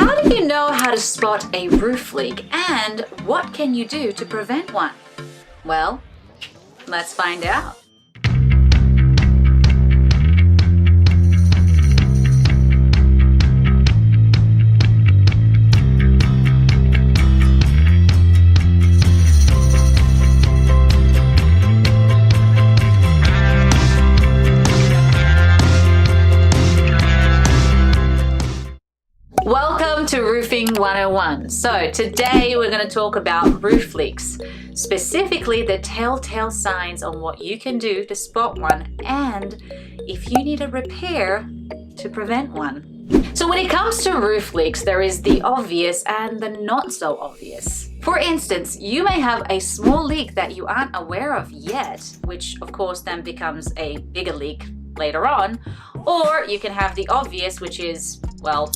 how do you know how to spot a roof leak and what can you do to prevent one? Well, let's find out. Welcome to Roofing 101. So today we're going to talk about roof leaks, specifically the telltale signs on what you can do to spot one and if you need a repair to prevent one. So when it comes to roof leaks, there is the obvious and the not so obvious. For instance, you may have a small leak that you aren't aware of yet, which of course then becomes a bigger leak later on, or you can have the obvious, which is, well,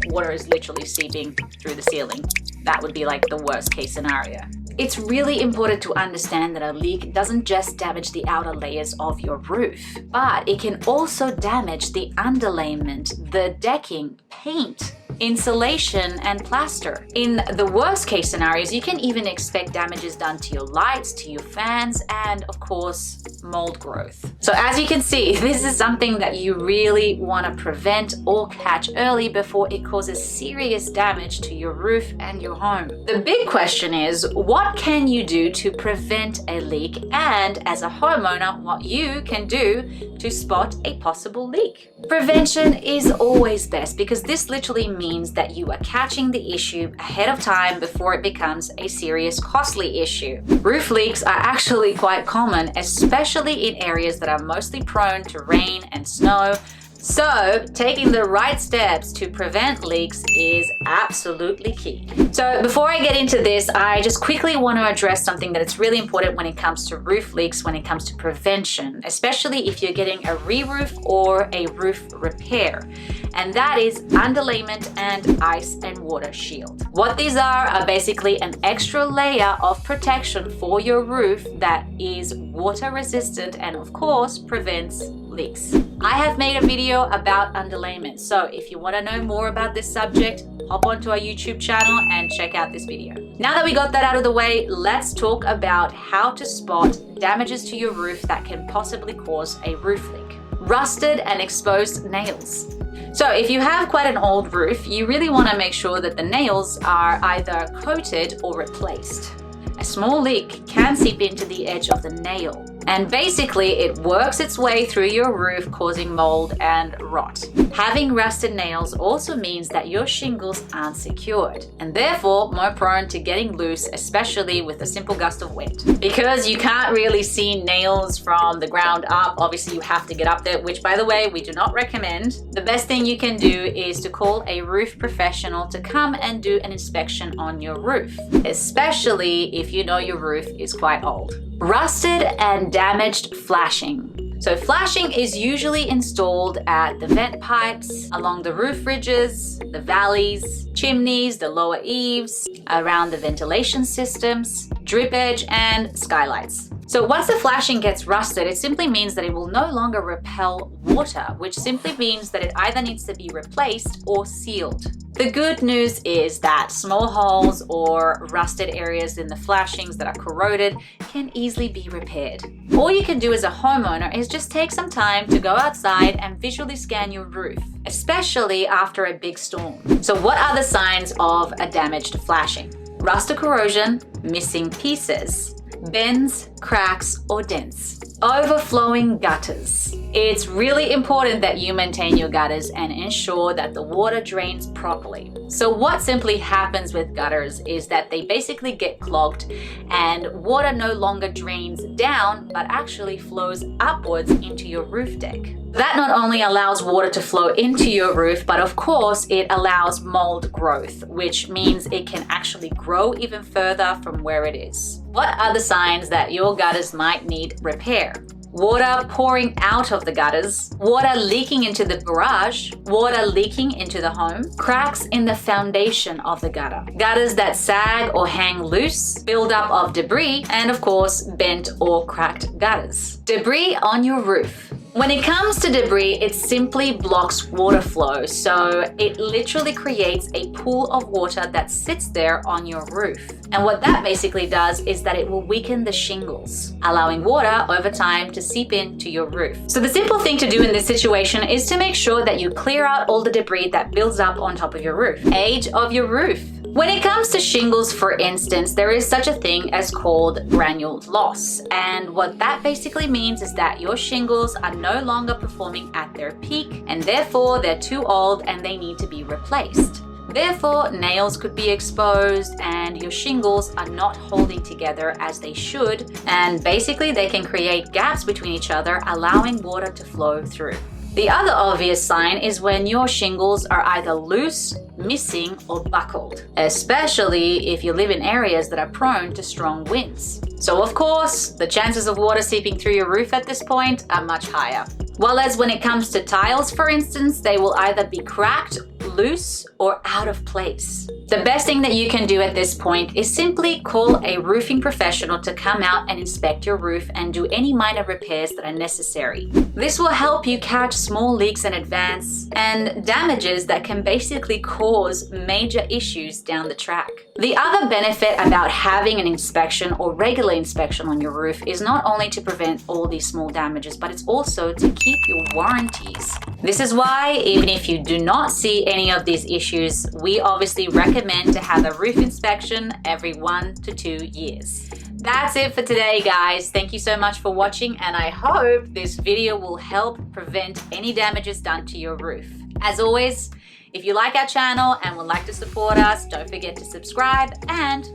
water is literally seeping through the ceiling. That would be like the worst case scenario. It's really important to understand that a leak doesn't just damage the outer layers of your roof, but it can also damage the underlayment, the decking, paint, insulation, and plaster. In the worst case scenarios, you can even expect damages done to your lights, to your fans, and of course, mold growth. So as you can see, this is something that you really want to prevent or catch early before it causes serious damage to your roof and your home. The big question is, what can you do to prevent a leak? And as a homeowner, what you can do to spot a possible leak. Prevention is always best because this literally means that you are catching the issue ahead of time before it becomes a serious, costly issue. Roof leaks are actually quite common, especially in areas that are mostly prone to rain and snow. So, taking the right steps to prevent leaks is absolutely key. So, before I get into this, I just quickly want to address something that is really important when it comes to roof leaks, when it comes to prevention, especially if you're getting a re-roof or a roof repair. And that is underlayment and ice and water shield. What these are basically an extra layer of protection for your roof that is water resistant and of course prevents leaks. I have made a video about underlayment, so if you want to know more about this subject, hop onto our YouTube channel and check out this video. Now that we got that out of the way, let's talk about how to spot damages to your roof that can possibly cause a roof leak. Rusted and exposed nails. So if you have quite an old roof, you really want to make sure that the nails are either coated or replaced. A small leak can seep into the edge of the nail, and basically it works its way through your roof, causing mold and rot. Having rusted nails also means that your shingles aren't secured and therefore more prone to getting loose, especially with a simple gust of wind. Because you can't really see nails from the ground up, obviously you have to get up there, which by the way, we do not recommend. The best thing you can do is to call a roof professional to come and do an inspection on your roof, especially if you know your roof is quite old. Rusted and damaged flashing. So flashing is usually installed at the vent pipes, along the roof ridges, the valleys, chimneys, the lower eaves, around the ventilation systems, drip edge, and skylights. So once the flashing gets rusted, it simply means that it will no longer repel water, which simply means that it either needs to be replaced or sealed. The good news is that small holes or rusted areas in the flashings that are corroded can easily be repaired. All you can do as a homeowner is just take some time to go outside and visually scan your roof, especially after a big storm. So what are the signs of a damaged flashing? Rust or corrosion, missing pieces, bends, cracks, or dents. Overflowing gutters. It's really important that you maintain your gutters and ensure that the water drains properly. So what simply happens with gutters is that they basically get clogged and water no longer drains down but actually flows upwards into your roof deck. That not only allows water to flow into your roof, but of course it allows mold growth, which means it can actually grow even further from where it is. What are the signs that your gutters might need repair? Water pouring out of the gutters, water leaking into the garage, water leaking into the home, cracks in the foundation of the gutter, gutters that sag or hang loose, buildup of debris, and of course, bent or cracked gutters. Debris on your roof. When it comes to debris, it simply blocks water flow, so it literally creates a pool of water that sits there on your roof. And what that basically does is that it will weaken the shingles, allowing water over time to seep into your roof. So the simple thing to do in this situation is to make sure that you clear out all the debris that builds up on top of your roof. Age of your roof. When it comes to shingles, for instance, there is such a thing as called granule loss. And what that basically means is that your shingles are no longer performing at their peak, and therefore they're too old and they need to be replaced. Therefore, nails could be exposed and your shingles are not holding together as they should, and basically they can create gaps between each other, allowing water to flow through. The other obvious sign is when your shingles are either loose, missing, or buckled, especially if you live in areas that are prone to strong winds. So of course, the chances of water seeping through your roof at this point are much higher. While as when it comes to tiles, for instance, they will either be cracked, loose, or out of place. The best thing that you can do at this point is simply call a roofing professional to come out and inspect your roof and do any minor repairs that are necessary. This will help you catch small leaks in advance and damages that can basically cause major issues down the track. The other benefit about having an inspection or regular inspection on your roof is not only to prevent all these small damages, but it's also to keep your warranties. This is why, even if you do not see any of these issues, we obviously recommend to have a roof inspection every 1 to 2 years. That's it for today, guys. Thank you so much for watching, and I hope this video will help prevent any damages done to your roof. As always, if you like our channel and would like to support us, don't forget to subscribe and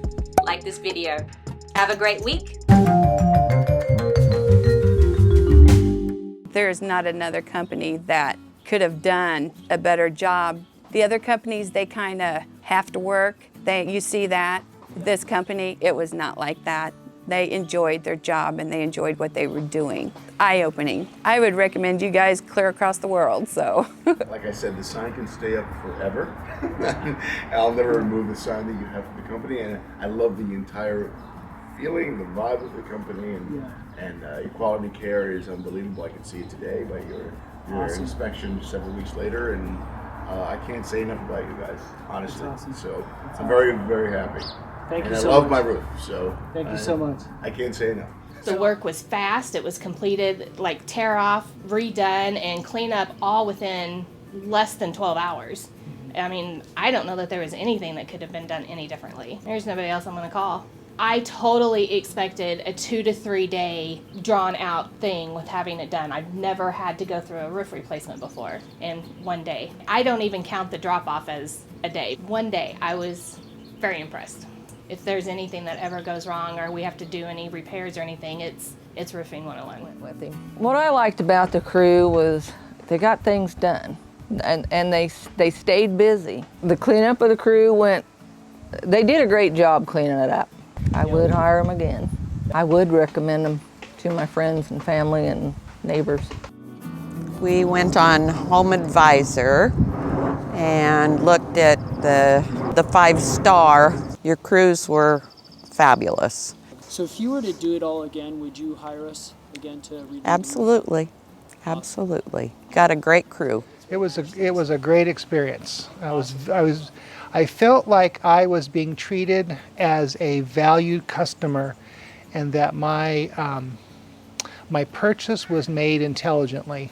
like this video. Have a great week. There is not another company that could have done a better job. The other companies, they kind of have to work. You see that. This company, it was not like that. They enjoyed their job and they enjoyed what they were doing. Eye-opening. I would recommend you guys clear across the world, so. Like I said, the sign can stay up forever. I'll never remove the sign that you have for the company, and I love the entire feeling, the vibe of the company, and your quality care is unbelievable. I can see it today by your awesome inspection several weeks later, and I can't say enough about you guys, honestly. Awesome. So I'm very, very happy. Thank you and so I love much. my roof, so thank you so much. I can't say enough. The work was fast. It was completed, like tear off, redone, and clean up all within less than 12 hours. I mean, I don't know that there was anything that could have been done any differently. There's nobody else I'm going to call. I totally expected a 2 to 3 day drawn out thing with having it done. I've never had to go through a roof replacement before in 1 day. I don't even count the drop off as a day. 1 day, I was very impressed. If there's anything that ever goes wrong or we have to do any repairs or anything, it's Roofing 101. With him. What I liked about the crew was they got things done and they stayed busy. The cleanup of the crew they did a great job cleaning it up. I would hire them again. I would recommend them to my friends and family and neighbors. We went on Home Advisor and looked at the 5-star. Your crews were fabulous. So if you were to do it all again, would you hire us again to redo? Absolutely, absolutely. Got a great crew. It was a great experience. I felt like I was being treated as a valued customer, and that my purchase was made intelligently.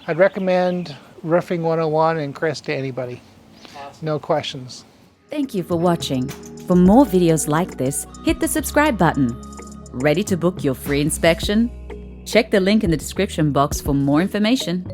I'd recommend Roofing 101 and Chris to anybody. Awesome. No questions. Thank you for watching. For more videos like this, hit the subscribe button. Ready to book your free inspection? Check the link in the description box for more information.